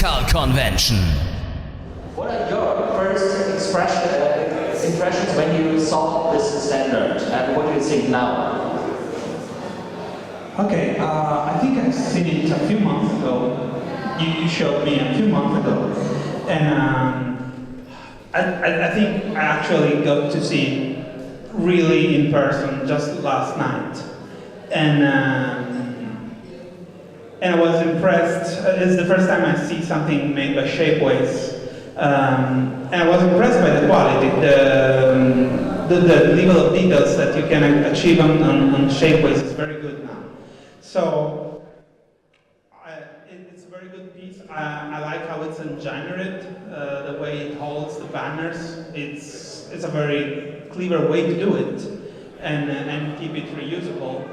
Grayskull convention. What are your first impressions when you saw this standard, and what do you think now? Okay, I think I've seen it a few months ago. You showed me a few months ago, and I think I actually got to see it really in person just last night, and I was impressed. It's the first time I see something made by Shapeways, and I was impressed by the quality, the level of details that you can achieve on Shapeways is very good now. So it's a very good piece. I like how it's engineered, the way it holds the banners. It's a very clever way to do it, and keep it reusable.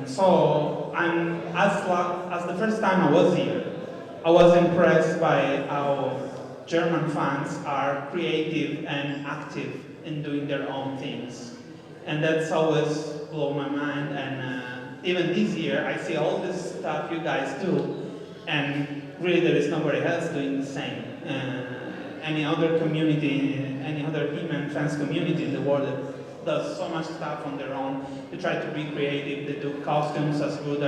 So as the first time I was here, I was impressed by how German fans are creative and active in doing their own things, and that's always blown my mind. And even this year, I see all this stuff you guys do, and really there is nobody else doing the same. Any other community, any other He-Man fans community in the world that does so much stuff on their own. They try to be creative, they do costumes as good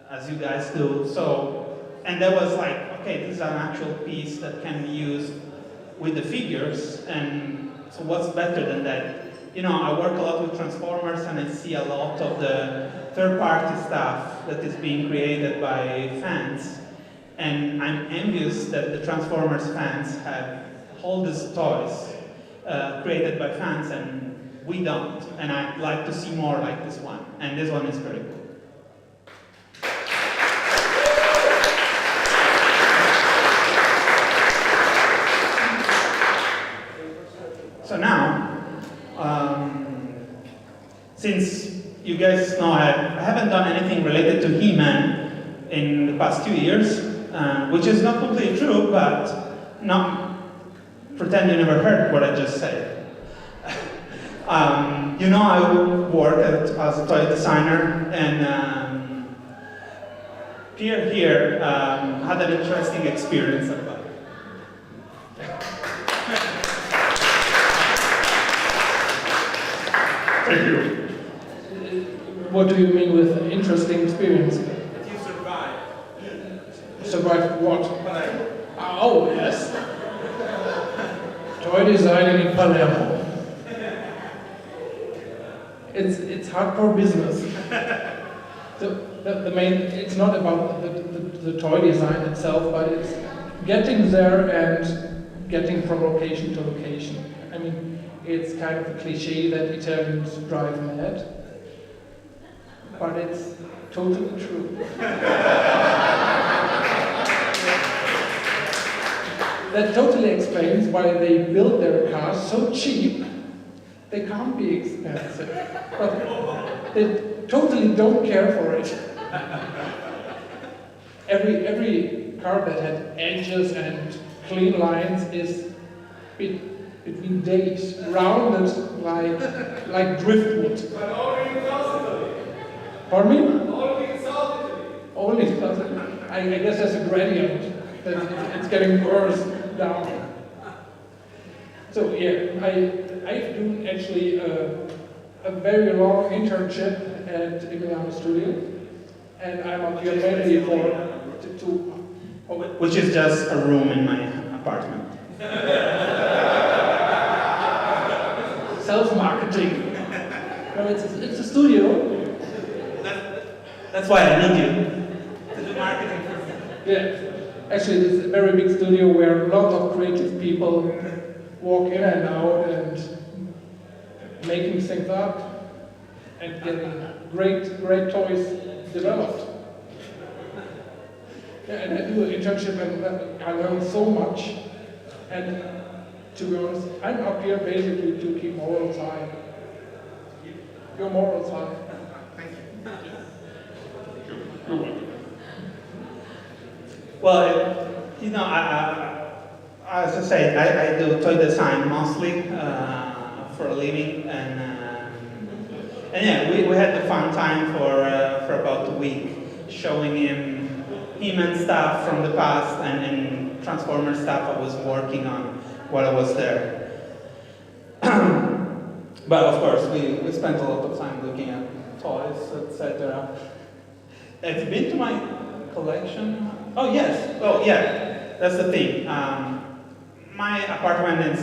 as you guys do. So, and that was like, okay, this is an actual piece that can be used with the figures, and so what's better than that? You know, I work a lot with Transformers, and I see a lot of the third-party stuff that is being created by fans, and I'm envious that the Transformers fans have all these toys created by fans, and we don't. And I'd like to see more like this one, and this one is very cool. So now, since you guys know I haven't done anything related to He-Man in the past 2 years, which is not completely true, but not pretend you never heard what I just said. You know, I work as a toy designer, and Pierre here had an interesting experience about it. Thank you. What do you mean with an interesting experience? That you survived. Survived what? Oh, yes. Toy designing in Palermo. It's hardcore business. The main, it's not about the toy design itself, but it's getting there and getting from location to location. I mean, it's kind of a cliche that Italians drive mad, but it's totally true. That totally explains why they build their cars so cheap. They can't be expensive, but they totally don't care for it. Every car that had edges and clean lines is between days, rounded like driftwood. But only in South Italy. Pardon me? Only in South Italy. Only in South Italy. I guess there's a gradient. That it's getting worse down. So yeah, I've done actually a very long internship at Emiliano Studio, and I'm up here mainly which is just a room in my apartment. Self-marketing. No, it's a studio. That's why I need you to do marketing for me. Yeah. Actually, it's a very big studio where a lot of creative people walk in and out and making things up and getting great toys developed. Yeah, and I do an internship and I learn so much. And to be honest, I'm up here basically to keep morals high. Your morals high. Thank you. You're welcome. Well, you know, as I said, I do toy design mostly for a living, and yeah, we had a fun time for about a week, showing him He-Man stuff from the past and Transformer stuff I was working on while I was there. But of course, we spent a lot of time looking at toys, etc. Have you been to my collection? Oh yes, oh yeah, that's the thing. My apartment is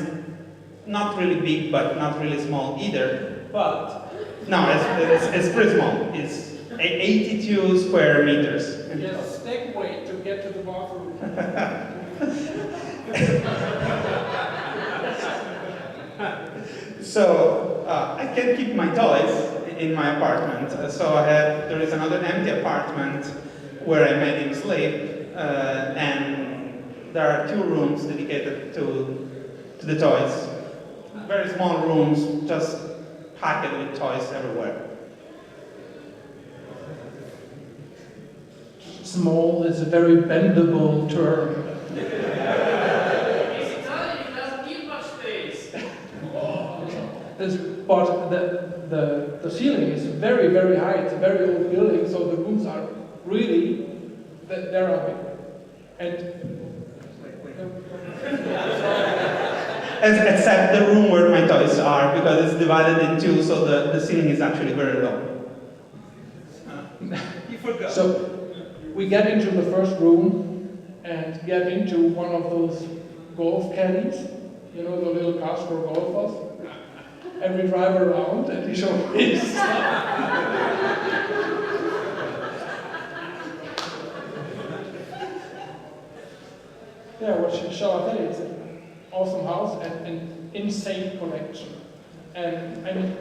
not really big, but not really small either. But no, it's pretty small. It's 82 square meters. Yes, stagway to get to the bathroom. So I can keep my toys in my apartment. So there is another empty apartment where I made him sleep, and there are 2 rooms dedicated to the toys. Very small rooms, just packed with toys everywhere. Small is a very bendable term. He's Italian, he doesn't give much space. But the ceiling is very, very high. It's a very old building, so the rooms are really, there are big. Except the room where my toys are, because it's divided in 2, so the ceiling is actually very low. You forgot. So we get into the first room and get into one of those golf caddies, you know, the little cars for golfers. And we drive around and we show his stuff. Yeah, what shall I say? It's an awesome house and an insane collection. And I mean,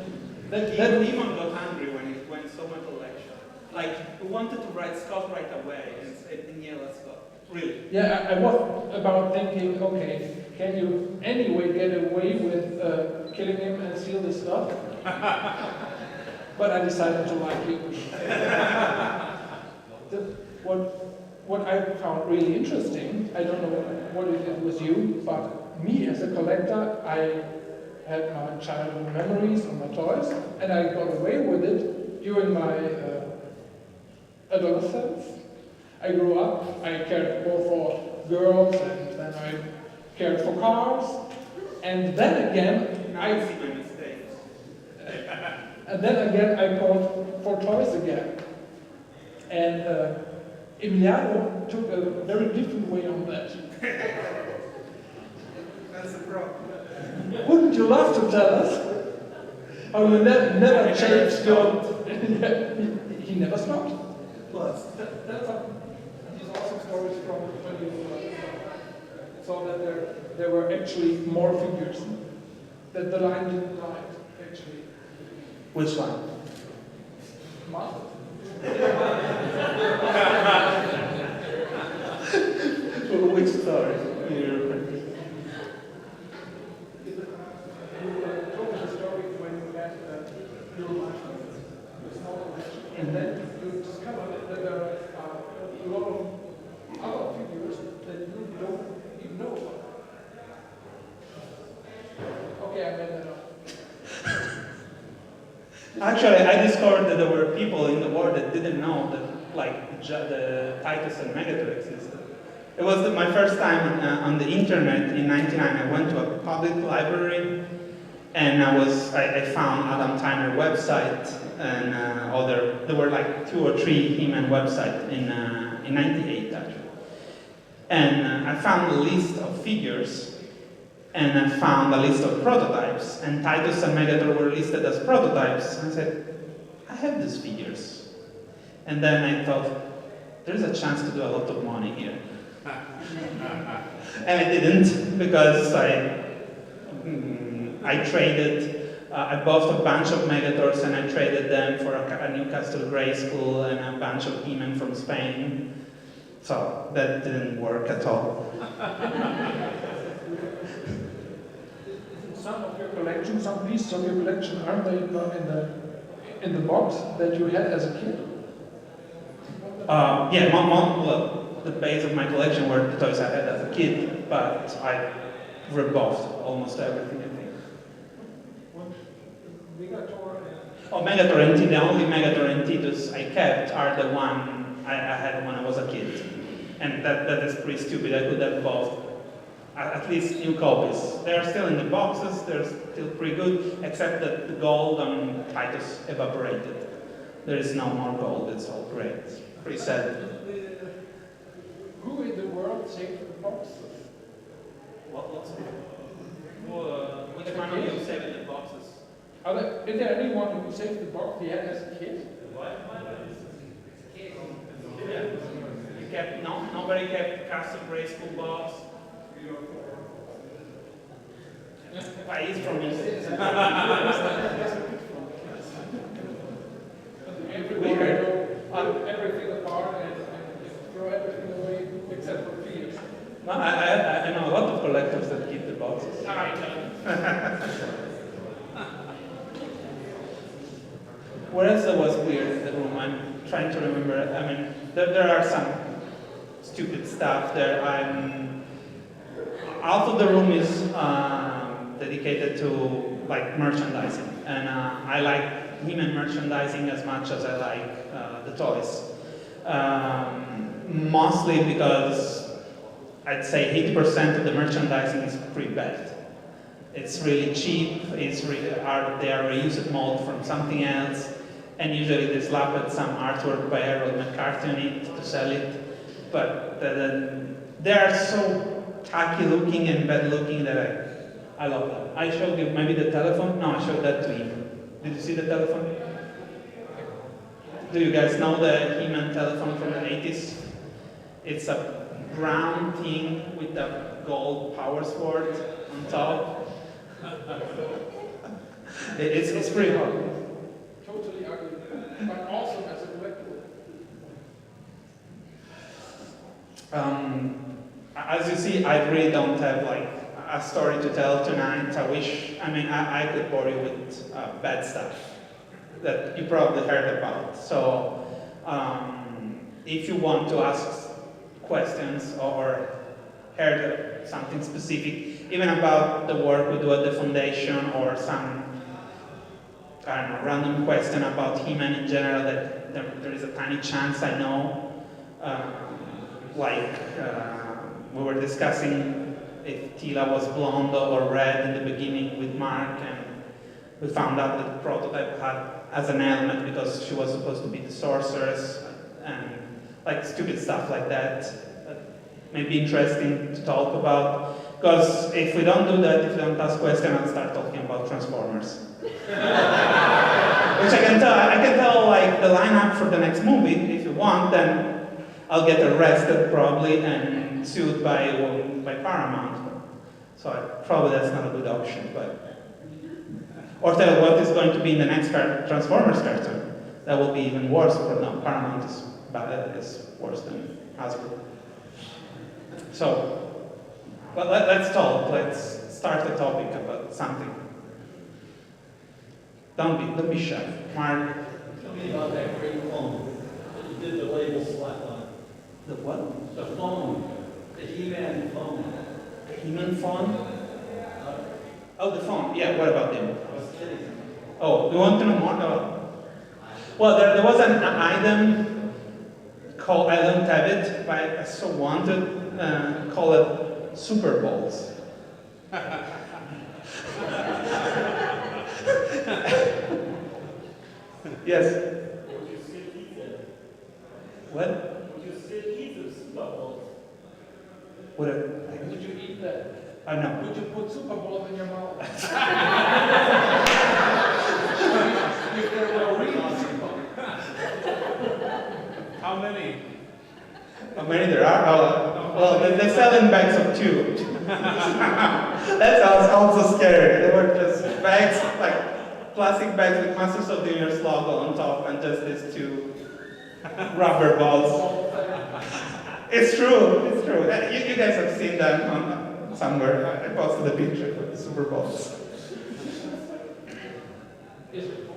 that Demon got angry when it went so much collection. Like, we wanted to write Scott right away and yell at Scott. Really? yeah, I was about thinking, okay, can you anyway get away with killing him and steal the stuff? But I decided to like you. What I found really interesting, I don't know what it is with you, but me as a collector, I had my childhood memories on my toys, and I got away with it during my adolescence. I grew up, I cared more for girls, and then I cared for cars, and then again, I see my mistakes. and then again I called for toys again. And Emiliano took a very different way on that. That's the problem. Wouldn't you love to tell us how you never changed your... He never stopped. Plus. That's these awesome stories from when you saw that there were actually more figures. That the line didn't lie, actually. Which one? Marvel. Which story? And then you discover that there are a lot of other figures that you don't even know about. Okay, I made that up. Actually, I discovered that there were people in the world that didn't know that, like, the Titus and Megator existed. It was my first time on the internet in '99. I went to a public library, and I found Adam Tyner website and there were like 2 or 3 He-Man websites in '98 actually. And I found a list of figures, and I found a list of prototypes, and Titus and Megator were listed as prototypes. And I said, I have these figures. And then I thought, there's a chance to do a lot of money here. And I didn't, because I traded, I bought a bunch of Megators and I traded them for a Newcastle Grayskull and a bunch of He-Man from Spain. So that didn't work at all. Some of your collection, some pieces of your collection, aren't they not in the box that you had as a kid? Yeah, well, the base of my collection were the toys I had as a kid, but I rebuffed almost everything, I think. Oh, Megator NT, the only Megator NT I kept are the one I had when I was a kid. And that is pretty stupid. I could have bought at least new copies. They are still in the boxes, they're still pretty good, except that the gold on Titus evaporated. There is no more gold, it's all gray. It's pretty sad. Who in the world saved the boxes? Which one of you saved the boxes? Is there anyone who saved the box he had as a kid? Nobody kept custom Grayskull box. He's from Everything apart and throw everything away except for fear. No, I know a lot of collectors that keep the boxes. What else was weird in the room? I'm trying to remember. I mean, there are some stupid stuff there. Half of the room is dedicated to like merchandising, and I like He-Man merchandising as much as I like the toys. Mostly because I'd say 80% of the merchandising is pretty bad. It's really cheap. They are reused mold from something else, and usually they slap some artwork by Harold McCarthy on it to sell it. But they are so tacky looking and bad looking that I love them. I showed you maybe the telephone. No, I showed that to him. Did you see the telephone? Do you guys know the He-Man telephone from the 80s? It's a brown thing with a gold power sword on top. It's pretty hard. Totally ugly, but awesome as a collectible. As you see, I really don't have like a story to tell tonight. I could bore you with bad stuff that you probably heard about. So if you want to ask questions or heard something specific, even about the work we do at the foundation, or some random question about He-Man in general that there is a tiny chance I know, we were discussing if Tila was blonde or red in the beginning with Mark, and we found out that the prototype had as an element because she was supposed to be the sorceress, and like stupid stuff like that may be interesting to talk about. Because if we don't do that, if we don't ask questions, I'll start talking about Transformers. Which I can tell like the lineup for the next movie, if you want, then I'll get arrested probably and sued by Paramount. So probably that's not a good option, or tell what is going to be in the next Transformers cartoon. That will be even worse, but no, Paramount is worse than Hasbro. So, let's talk. Let's start a topic about something. Don't be shy. Mark. Tell me about that great phone that you did the label slap on. The what? The phone. The He-Man phone. The He-Man phone? Oh, the phone. Yeah, what about them? I was kidding. Oh, you want to know more? No. Well, there was an item called, I don't have it, but I so wanted, call it Super Balls. Yes. Would you still eat it? What? Would you still eat the Super Bowls? What? Would you eat that? No. Would you put Super Balls in your mouth? If there were really Super. How many? How many there are? Well, they sell in bags of 2. That sounds also scary. They were just bags, like plastic bags with Masters of the Universe logo on top, and just these 2 rubber balls. It's true. It's true. You guys have seen them somewhere. I posted a picture with the Super Balls.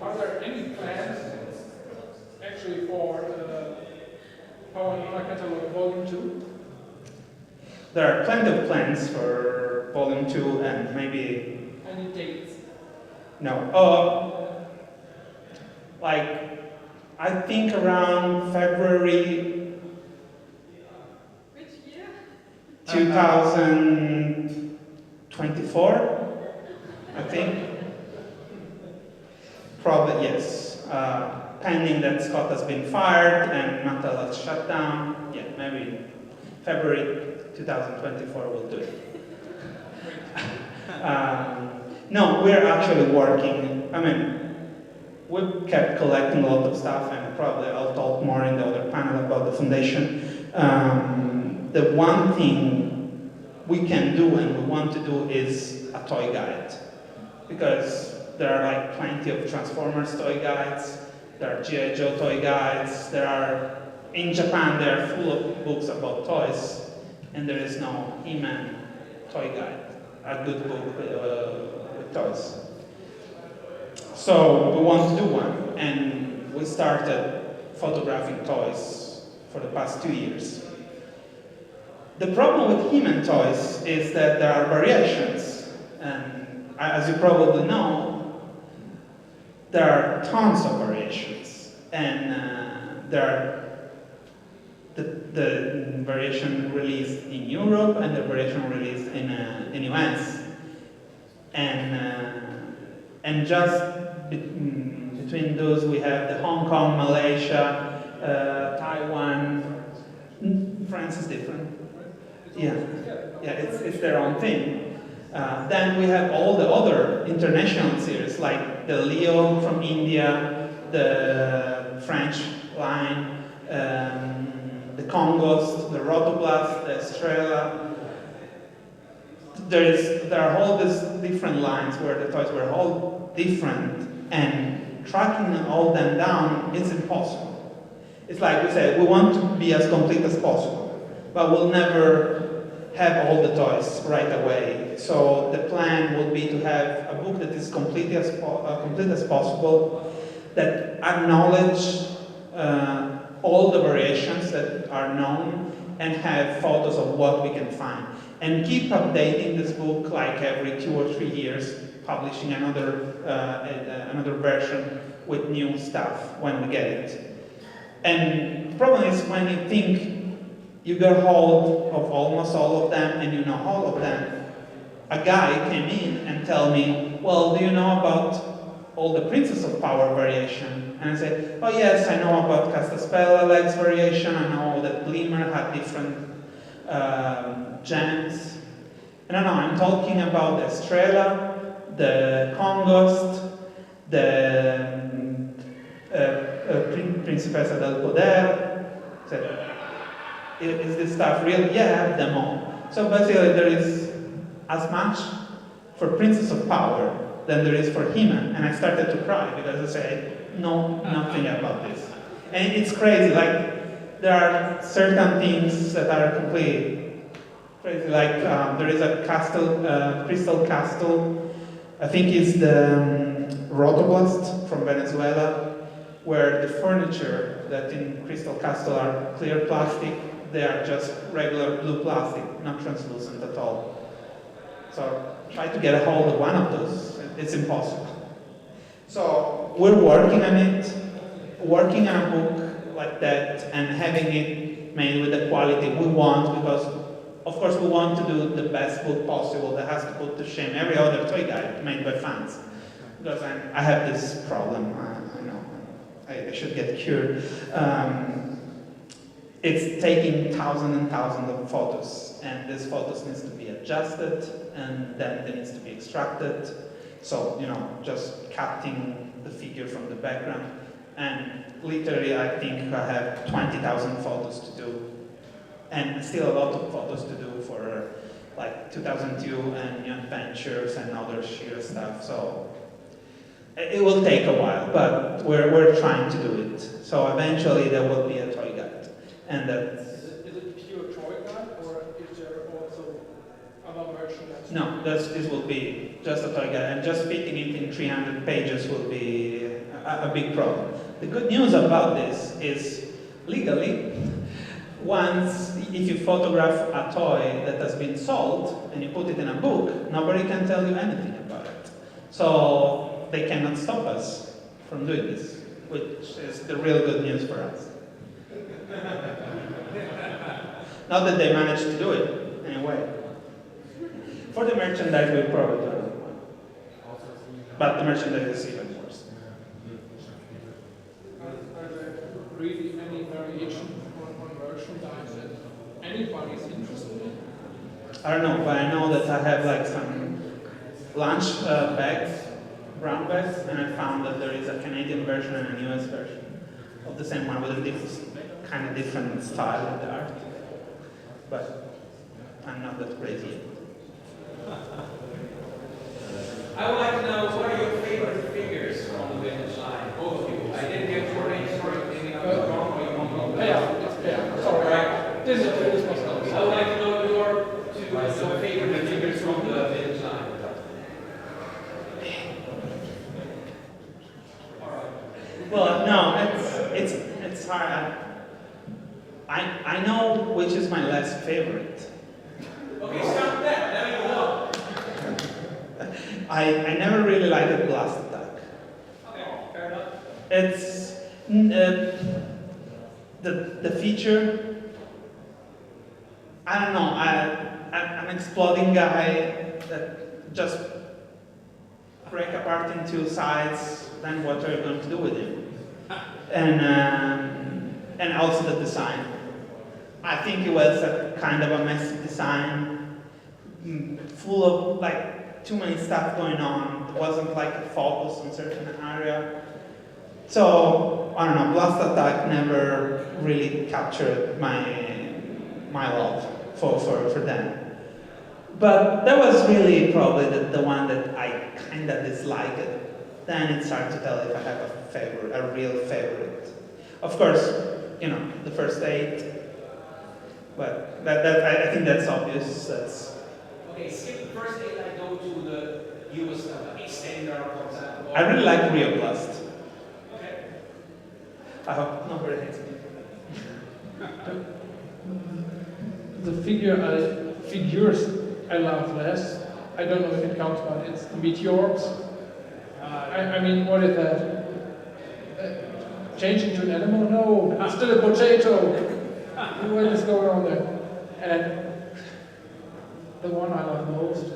Are there any plans actually for Power Nova Catalog Volume 2? There are plenty of plans for Volume 2 and maybe... Any dates? No. I think around February 2024, I think. Probably, yes. Pending that Scott has been fired and Mattel has shut down. Yeah, maybe February 2024 will do it. No, we're actually working. I mean, we've kept collecting a lot of stuff, and probably I'll talk more in the other panel about the foundation. The one thing we can do and we want to do is a toy guide, because there are like plenty of Transformers toy guides, there are G.I. Joe toy guides, in Japan they are full of books about toys, and there is no He-Man toy guide, a good book with toys. So we want to do one, and we started photographing toys for the past 2 years. The problem with He-Man toys is that there are variations, and as you probably know, there are tons of variations, and there are the variation released in Europe and the variation released in US, and just between those we have the Hong Kong, Malaysia, Taiwan. France is different. Yeah, it's their own thing. Then we have all the other international series, like the Leo from India, the French line, the Congos, the Rotoblast, the Estrella. There are all these different lines where the toys were all different, and tracking all them down is impossible. It's like we say, we want to be as complete as possible, but we'll never have all the toys right away. So the plan would be to have a book that is complete as possible, that acknowledge all the variations that are known, and have photos of what we can find. And keep updating this book like every 2 or 3 years, publishing another version with new stuff when we get it. And the problem is when you think you got hold of almost all of them and you know all of them, a guy came in and tell me, well, do you know about all the Princess of Power variation? And I said, oh yes, I know about Castaspella legs variation, I know that Glimmer had different gems. And I'm talking about the Estrella, the Congost, the Principessa del Poder. So, is this stuff real? Yeah, I have them all. So basically there is as much for Princess of Power than there is for He-Man. And I started to cry because I say, no, nothing about this. And it's crazy, like there are certain things that are completely crazy, like there is a crystal castle, I think it's the Rotoblast from Venezuela, where the furniture that in Crystal Castle are clear plastic, they are just regular blue plastic, not translucent at all. So try to get a hold of one of those, it's impossible. So we're working on it, working on a book like that and having it made with the quality we want, because of course we want to do the best book possible that has to put to shame every other toy guide made by fans. Because I have this problem, I know, I should get cured. It's taking thousands and thousands of photos, and these photos needs to be adjusted, and then they needs to be extracted. So, just cutting the figure from the background. And literally, I think I have 20,000 photos to do. And still a lot of photos to do for like 2002 and New Adventures and other sheer stuff. So it will take a while, but we're trying to do it. So eventually there will be a toy guide. And that's... Is it pure toy guide, or is there also other merchandise? No, this will be just a toy guide, and just fitting it in 300 pages will be a big problem. The good news about this is, legally, once, if you photograph a toy that has been sold, and you put it in a book, nobody can tell you anything about it. So they cannot stop us from doing this, which is the real good news for us. Not that they managed to do it, anyway. For the merchandise, we probably don't have one. But the merchandise is even worse. Are there really any variation on merchandise that anybody's interested in? I don't know, but I know that I have like some lunch bags, brown bags, and I found that there is a Canadian version and a US version of the same one with a kind of different style in the art. But I'm not that crazy. I would like to know what are your favorite figures on the vintage line, both of you. I didn't get your name, sorry, maybe I'm wrong, or you want to Yeah, sorry. This was not. I would like to know your favorite figures from the vintage line. Well, no, it's hard. I know which is my last favorite. Okay, stop that. Let me go on. I never really liked Blast Attack. Okay, fair enough. It's the feature. I don't know. An exploding guy that just break apart in two sides. Then what are you going to do with him? And also the design. I think it was a kind of a messy design, full of like too many stuff going on. It wasn't like a focus on certain area. So I don't know. Blast Attack never really captured my love for them. But that was really probably the one that I kind of disliked. Then it's hard to tell if I have a real favorite. Of course, the first 8. But I think that's obvious. Okay, skip the first 8. I go to the US stuff, the standard, for example. I really like Rio Blast. Okay. I hope nobody hates me. The figures I love less. I don't know if it counts, but it's the meteors. I mean, what is that? Changing to an animal? No, it's still a potato. What is going on there? And the one I love most,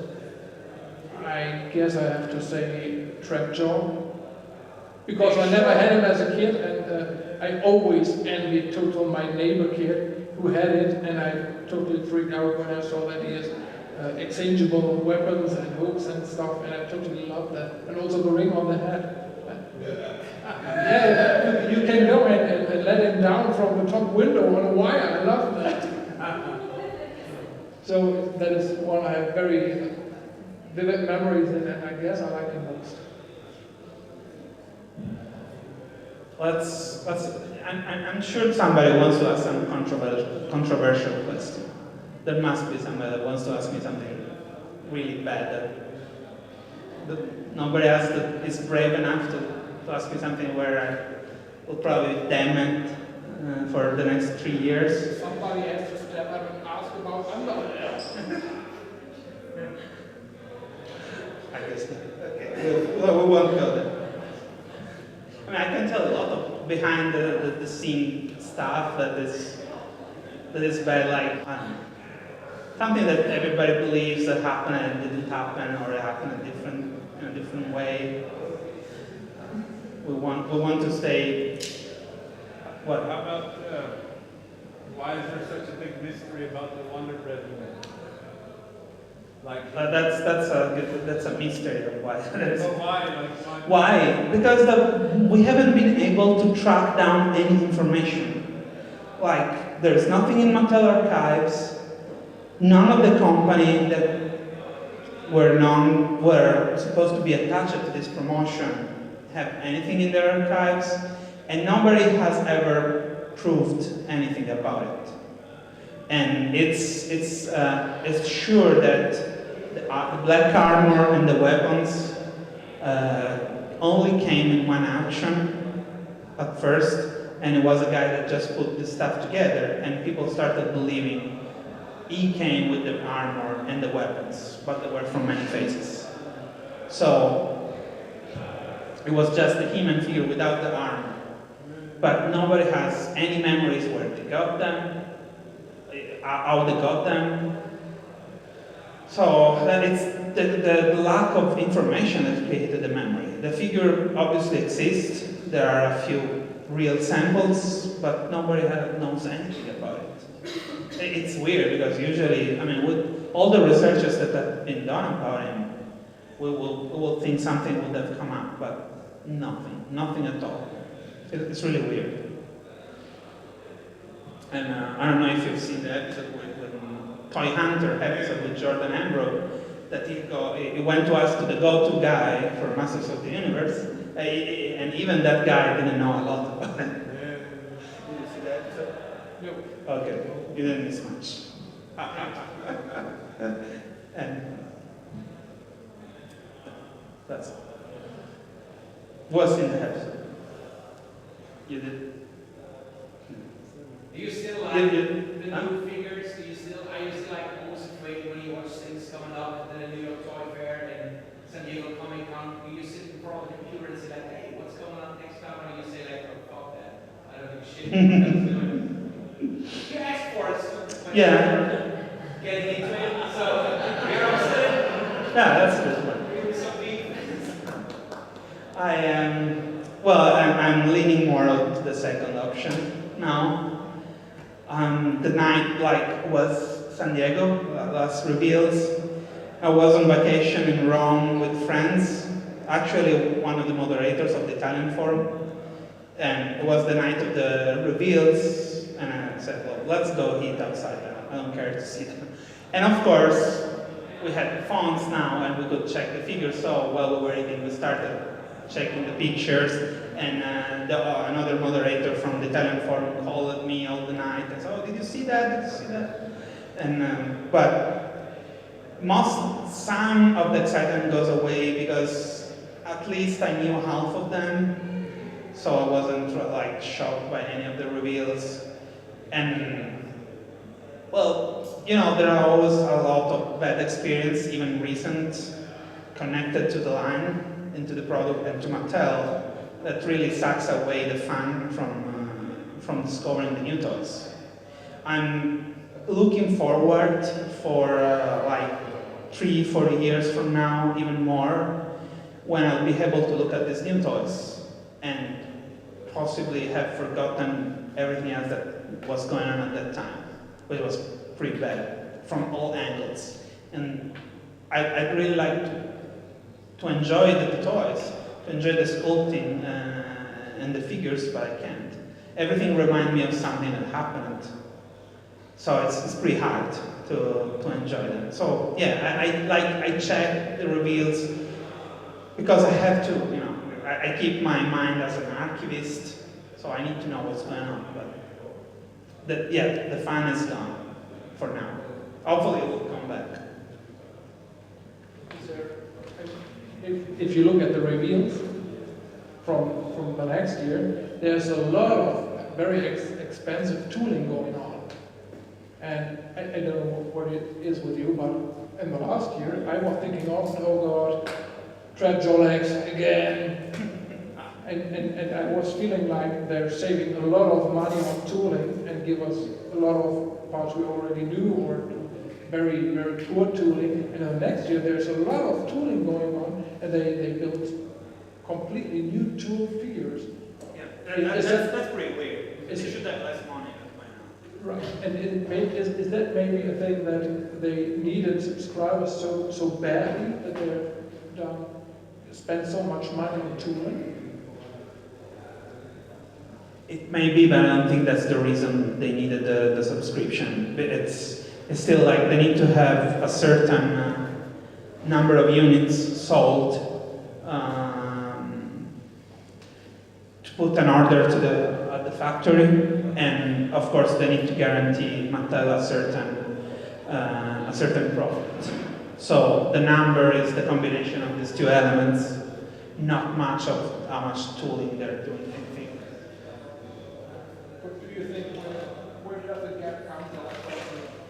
I guess I have to say Trapjaw. Because I never had him as a kid, and I always envied total my neighbor kid who had it, and I totally freaked out when I saw that he has exchangeable weapons and hooks and stuff, and I totally love that. And also the ring on the head. Yeah, you can go and let him down from the top window on a wire. I love that. So that is one I have very vivid memories in, and I guess I like him most. I'm sure somebody wants to ask some controversial question. There must be somebody that wants to ask me something really bad that nobody else that is brave enough to ask me something where I will probably damn it for the next 3 years. Somebody has to step up and ask about underwear. I guess not. Okay, we won't go there. I mean, I can tell a lot of behind the scene stuff that is very like, I don't know, something that everybody believes that happened and didn't happen, or it happened in a different way. We want to stay. What? How about why is there such a big mystery about the Wonder Bread woman? Like That's a mystery of why. but why? Why? Because we haven't been able to track down any information. Like, there's nothing in Mattel archives. None of the company that were supposed to be attached to this promotion have anything in their archives, and nobody has ever proved anything about it. And it's sure that the black armor and the weapons only came in one action at first, and it was a guy that just put this stuff together, and people started believing he came with the armor and the weapons, but they were from many faces. So it was just the human figure without the armor. But nobody has any memories where they got them, how they got them. So that it's the lack of information that created the memory. The figure obviously exists. There are a few real samples, but nobody knows anything about it. It's weird because usually, I mean, with all the researches that have been done about him, we will think something would have come up, but nothing at all. It's really weird. And I don't know if you've seen the episode with Toy Hunter episode with Jordan Ambrose, that he went to ask to the go-to guy for Masters of the Universe, and even that guy didn't know a lot about it. Did you see that episode? No. Okay, you didn't miss much. And that's all. What's in the episode? You did. Do you still like Yeah, the yeah. new figures? Are you still like almost afraid when you watch things coming up at the New York Toy Fair and San Diego Comic Con? Do you sit in front of the computer and say like, hey, what's going on next time? Or you say like, oh, fuck that. I don't give a shit. You asked for it, so Yeah. getting into it. So you're upset. Yeah, that's a good one. Maybe some deep. I am, well, I'm leaning more to the second option now. The night was San Diego, last reveals. I was on vacation in Rome with friends, actually one of the moderators of the Italian forum. And it was the night of the reveals, and I said, well, let's go eat outside. I don't care to see them. And of course, we had phones now, and we could check the figures. So while we were eating, we started checking the pictures, and another moderator from the Italian forum called me all the night and said, oh, did you see that? Did you see that? And but some of the excitement goes away because at least I knew half of them, so I wasn't like shocked by any of the reveals. And well, you know, there are always a lot of bad experience, even recent, connected to the line, into the product, and to Mattel, that really sucks away the fun from discovering the new toys. I'm looking forward for like 3-4 years from now, even more, when I'll be able to look at these new toys and possibly have forgotten everything else that was going on at that time, which was pretty bad from all angles. And I'd really like to enjoy the toys, to enjoy the sculpting and the figures, but I can't. Everything reminds me of something that happened, so it's pretty hard to enjoy them. So yeah, I check the reveals because I have to, you know, I keep my mind as an archivist, so I need to know what's going on. But the fun is gone for now. Hopefully it will come back. If you look at the reveals from the next year, there's a lot of very expensive tooling going on. And I don't know what it is with you, but in the last year, I was thinking often, oh God, Grazellka again. And I was feeling like they're saving a lot of money on tooling and give us a lot of parts we already knew or very, very poor tooling. And then next year, there's a lot of tooling going on, and they built completely new tool figures. Yeah, that's pretty weird. They should have less money by now. Right, and is that maybe a thing that they needed subscribers so badly that they're spend so much money on tooling? It may be, but I don't think that's the reason they needed the subscription. It's still like they need to have a certain number of units sold to put an order at the factory, and of course they need to guarantee Mattel a certain profit. So the number is the combination of these two elements, not much of how much tooling they're doing. I think. What do you think? Where does the gap come from the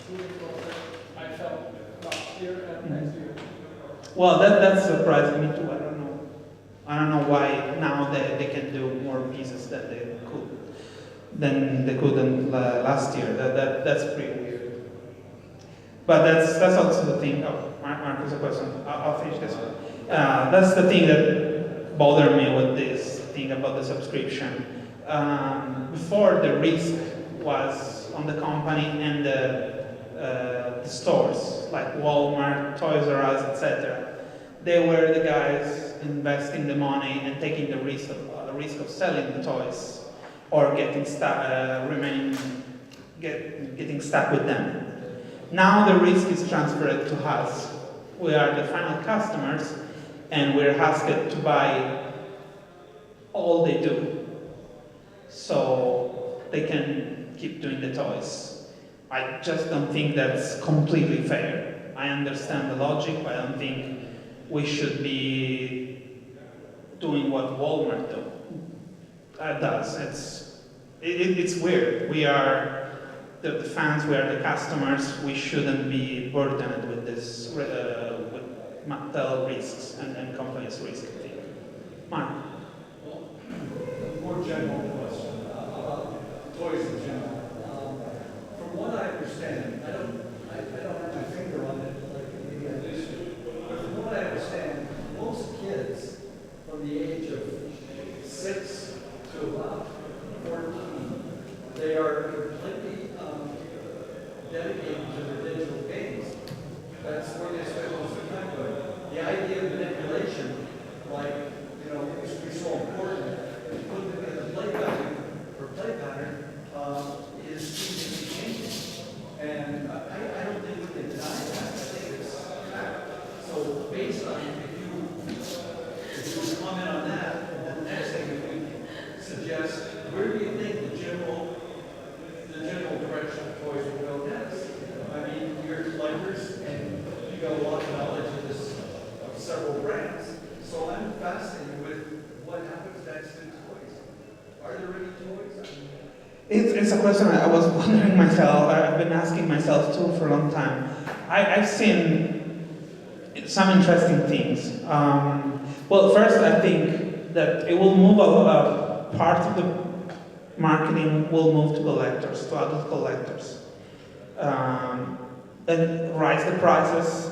tooling process I felt last year and next year? Well, that's surprising me too. I don't know why now they can do more pieces than they couldn't last year. That's pretty weird. But that's also the thing. Oh, Mark has a question. I'll finish this one. That's the thing that bothered me with this thing about the subscription. Before, the risk was on the company and the stores, like Walmart, Toys R Us, etc. They were the guys investing the money and taking the risk of selling the toys or getting stuck with them. Now the risk is transferred to us. We are the final customers, and we're asked to buy all they do, so they can keep doing the toys. I just don't think that's completely fair. I understand the logic, but I don't think we should be doing what Walmart does. It's weird. We are the fans, we are the customers. We shouldn't be burdened with this, with Mattel risks and companies' risks. I think. Mark. More general question about toys in general. From what I understand, I don't have my finger on it like maybe I used to. But from what I understand, most kids from the age of 6 to about 14, they are completely dedicated to the digital games. That's where they spend most of the time. But the idea of manipulation, like, used to be so important, put them in the play pattern, is seems to be changing. And I don't think we can deny that. I think it's fact. So based on, if you comment on that, and then the next thing we suggest, where do you think the general direction of toys will go next? I mean, you're collectors and you got a lot of knowledge of several brands. So I'm fascinated with what happens next in toys. Are there any toys? It's a question I was wondering myself. I've been asking myself too for a long time. I've seen some interesting things. Well, first I think that it will move part of the marketing will move to collectors, to adult collectors. And raise the prices,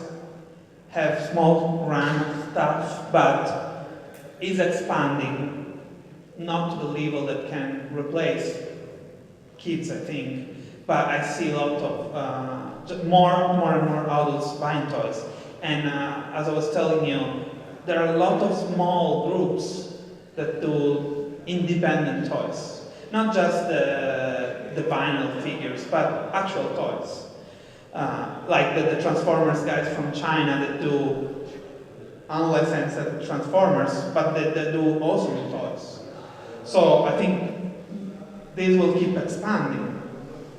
have small run of stuff, but is expanding, not to the level that can replace kids, I think. But I see a lot of more and more adults buying toys. And as I was telling you, there are a lot of small groups that do independent toys. Not just the vinyl figures, but actual toys. Like the Transformers guys from China that do unlicensed Transformers, but they do awesome toys. So I think this will keep expanding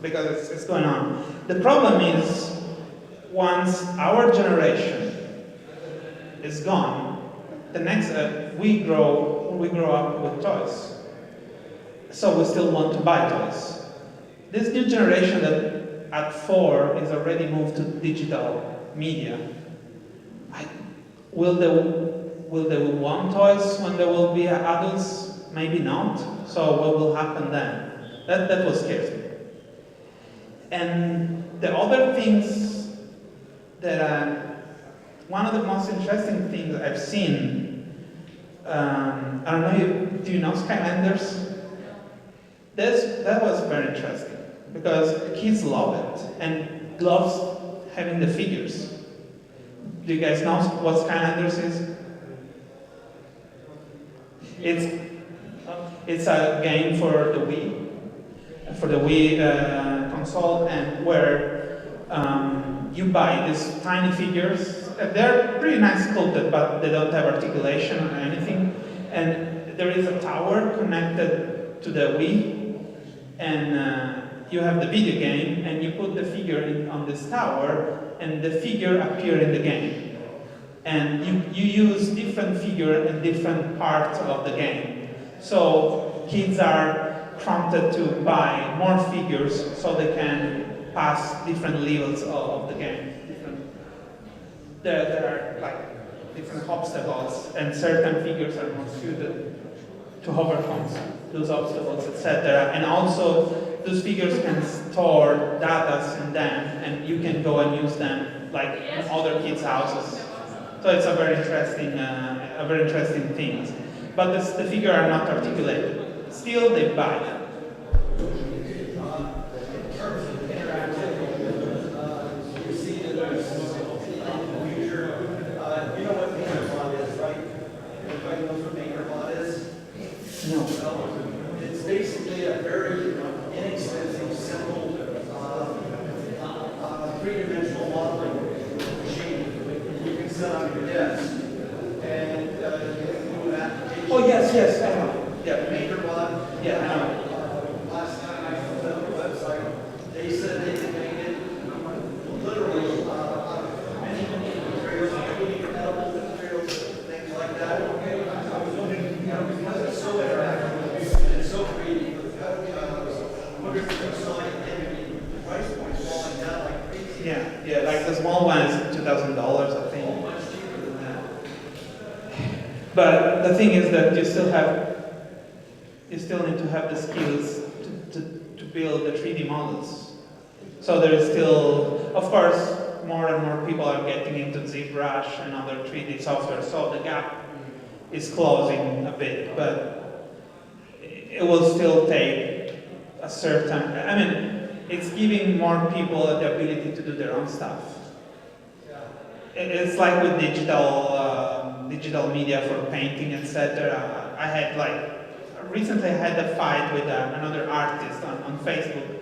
because it's going on. The problem is once our generation is gone, the next we grow up with toys. So we still want to buy toys. This new generation that at 4 is already moved to digital media. Will they want toys when they will be adults? Maybe not. So what will happen then? That was scary. And the other things that one of the most interesting things I've seen, I don't know, do you know Skylanders? That was very interesting because kids love it and loves having the figures. Do you guys know what Skylanders is? It's a game for the Wii console, and where you buy these tiny figures. They're pretty nice sculpted, but they don't have articulation or anything. And there is a tower connected to the Wii, and you have the video game, and you put the figure on this tower, and the figure appears in the game. And you use different figures in different parts of the game. So kids are prompted to buy more figures so they can pass different levels of the game. There are like different obstacles, and certain figures are more suited to overcome those obstacles, etc. And also those figures can store data in them, and you can go and use them like in other kids' houses. So it's a very interesting thing. But the figures are not articulated. Still, they buy them. In terms of interactivity, you see that there's future. You know what MakerBot is, right? Everybody knows what MakerBot is? No. It's basically a very inexpensive, simple, three-dimensional modeling machine you can set on your desk. And you can do an application. Oh, yes, I know. Yeah, MakerBot. Yeah, I know. Last time I was on the website, they said they could make it literally out of many materials, including edible materials, things like that. I was wondering, because it's so interactive and so creative, I was wondering if there's so many price points falling down like crazy. Yeah, like the small one is $2,000, I think. Much cheaper than that. But the thing is that you still need to have the skills to build the 3D models. So there is still, of course, more and more people are getting into ZBrush and other 3D software, so the gap is closing a bit, but it will still take a certain, it's giving more people the ability to do their own stuff. It's like with digital media for painting, etc. Recently I had a fight with another artist on Facebook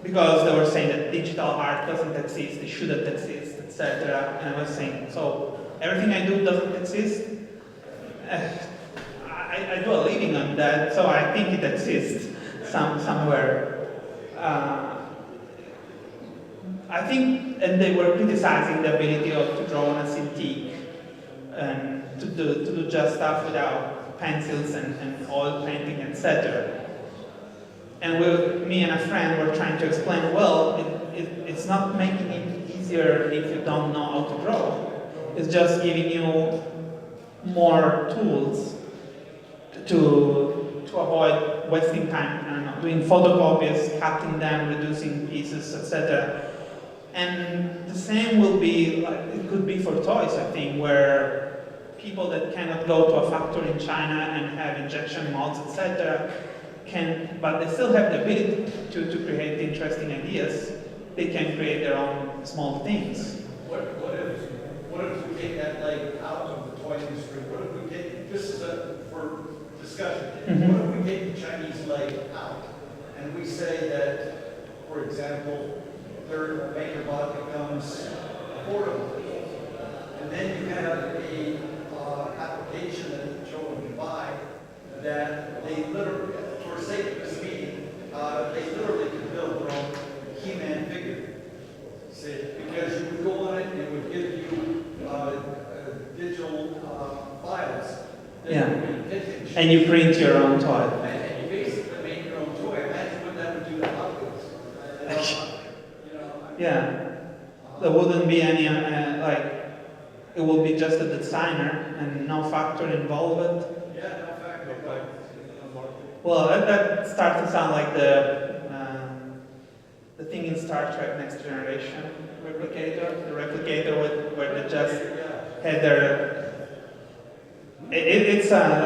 because they were saying that digital art doesn't exist, it shouldn't exist, etc. And I was saying, so everything I do doesn't exist? I do a living on that, so I think it exists somewhere. I think, and they were criticizing the ability to draw on a Cintiq and to do just stuff without pencils and oil painting, etc. And me and a friend were trying to explain, well, it's not making it easier if you don't know how to draw. It's just giving you more tools to avoid wasting time, I don't know, doing photocopies, cutting them, reducing pieces, etc. And the same will be, it could be for toys, I think, where people that cannot go to a factory in China and have injection molds, etc., but they still have the ability to create interesting ideas. They can create their own small things. What if we take that out of the toy industry? What if we take, this is for discussion, what if we take the Chinese leg out and we say that, for example, their MakerBot becomes affordable, and then you have a application that children can buy that they literally, for sake of this meeting, they literally could build their own He-Man figure. See, because you would go on it and it would give you digital files. And you print your own toy. And you basically make your own toy. Imagine what that would do to Hot Wheels. Yeah. There wouldn't be any, it will be just a designer and no factory involved. Yeah, no factory. Well, that starts to sound like the thing in Star Trek Next Generation, Replicator, the replicator where they just had their. It sounds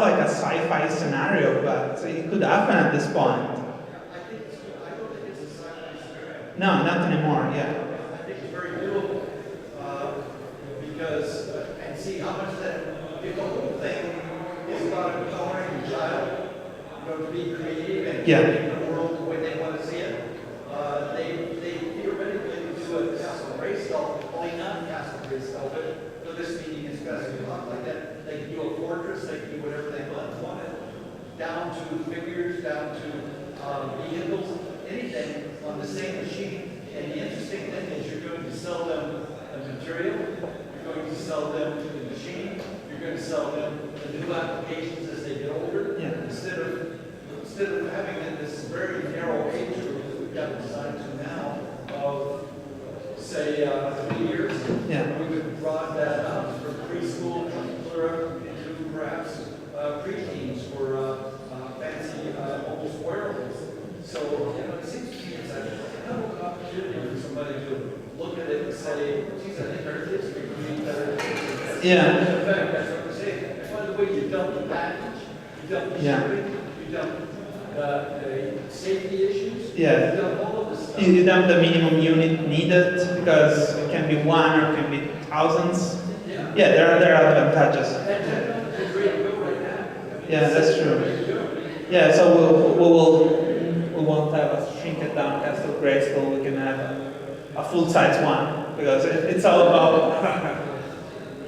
like a sci-fi scenario, but it could happen at this point. I don't think it's a sci-fi scenario. No, not anymore. Yeah. I think it's very doable because, and see how much that, if the whole thing is about empowering the child, to be creative and creating the world the way they want to see it, they theoretically could do a Castle Grayskull, only not Castle Grayskull, but for this meeting it's got to be like that. They can do a fortress, they can do whatever they wanted, down to figures, down to vehicles, anything on the same machine. And the interesting thing is you're going to sell them the material, you're going to sell them the machine, you're going to sell them the new applications as they get older. Yeah. Instead of having this very narrow age group that we've got designed to now of, say, 3 years, we would broaden that out from preschool to perhaps preteens for fancy, almost Yeah. In fact, that's what I'm saying. By the way, you dump the package, you dump the Yeah. shipping, you dump the safety issues. Yeah. You dump all of this stuff. You dump the minimum unit needed because it can be one or it can be thousands. Yeah. Yeah, there are advantages. That technology is ready to go right now. Yeah, that's true. Ready to go. Yeah, so we won't have a shrink it down castle Grayskull. We can have a full size one because it's all about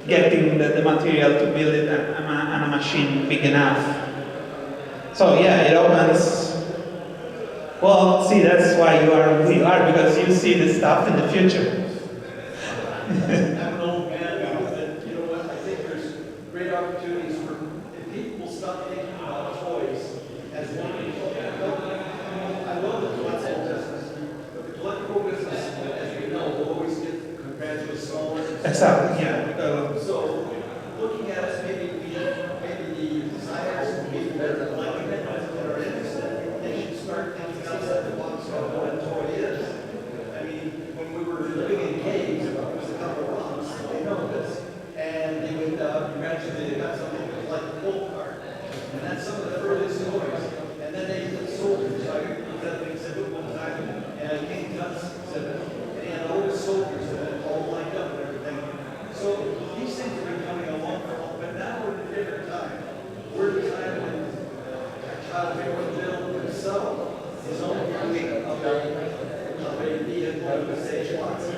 getting the material to build it and a machine big enough. So yeah, it opens. Well, see, that's why you are who you are, because you see this stuff in the future. I'm an old man, but you know what? I think there's great opportunities for if people stop thinking about toys as one. I love the collectible business, but the collectible business, as we know, will always get compared to a smaller. Exactly. Yeah. So, looking at us, maybe the designers, maybe better collecting it, that are interested, they should start thinking outside the box about what a toy is. I mean, when we were living in caves, there was a couple of monks, they know this, and they would imagine they got something that was like a pull cart, and that's some of the earliest toys. And then they put soldiers, I looked at things at one time, and King Tut's exhibit, and he had all the soldiers that had all lined up and everything. So these things are becoming a long haul, but now we're in a different time. We're in a time when a child can build himself his own version of a vehicle with stage lots. I'm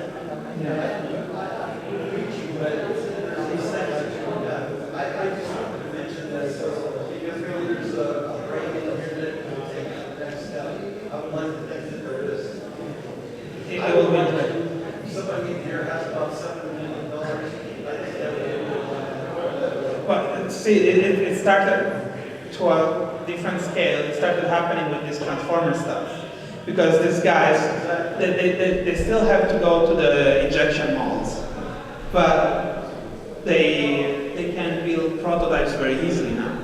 preaching, but there's these things that you look at. I just wanted to mention this because maybe there's a break in here that will take the next step. I would like to think that there is. It will be. Somebody in here has about $7 million. I think that would be a good one. But see, it started to a different scale. It started happening with this transformer stuff. Because these guys, they still have to go to the injection molds. But they can build prototypes very easily now.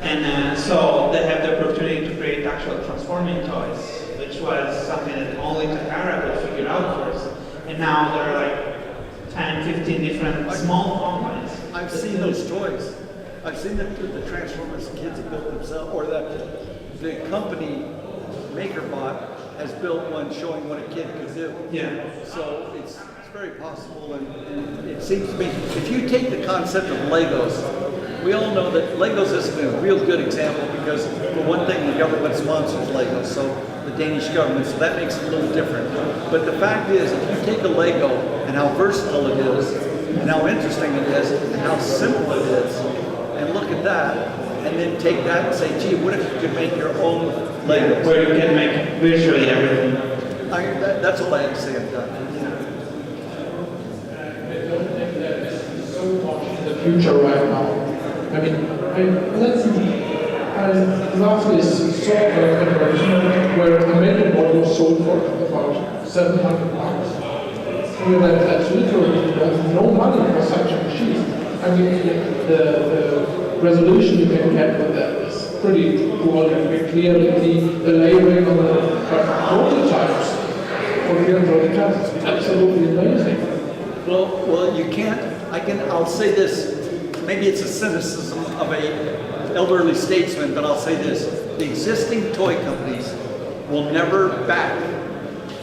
And so they have the opportunity to create actual transforming toys, which was something that only Takara could figure out first. And now there are like 10, 15 different small companies. I've seen those toys. I've seen the Transformers kids have built themselves, or the company MakerBot has built one showing what a kid could do. Yeah. So it's very possible, and it seems to me, if you take the concept of Legos, we all know that Legos isn't a real good example because, for one thing, the government sponsors Legos, so the Danish government, so that makes it a little different. But the fact is, if you take a Lego and how versatile it is, and how interesting it is, and how simple it is, and look at that, and then take that and say, gee, what if you could make your own Legos? Where you can make virtually everything. That's all I have to say. I'm done. So much in the future right now. I mean, let's see. Last is software conversion, where the manual model was sold for about $700. I mean, that's literally no money for such a machine. I mean, the resolution you can get with that is pretty poor. You can clearly see the layering on the prototypes. For real prototypes, it's absolutely amazing. Well, you can't. I'll say this. Maybe it's a cynicism of a elderly statesman, but I'll say this: the existing toy companies will never back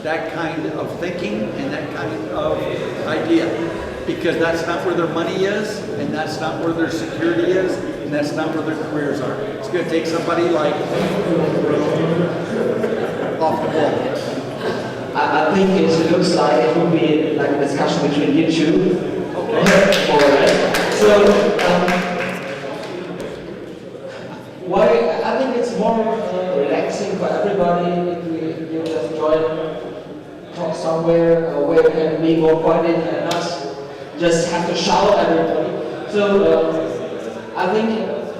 that kind of thinking and that kind of idea, because that's not where their money is, and that's not where their security is, and that's not where their careers are. It's going to take somebody like off the wall. I think it looks like it will be like a discussion between you two. Okay. So, I think it's more relaxing for everybody if you just talk somewhere where you can be more quiet and not just have to shout at everybody. So, I think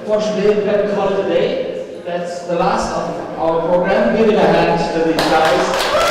fortunately we can call it a day. That's the last of our program. Give it a hand to these guys.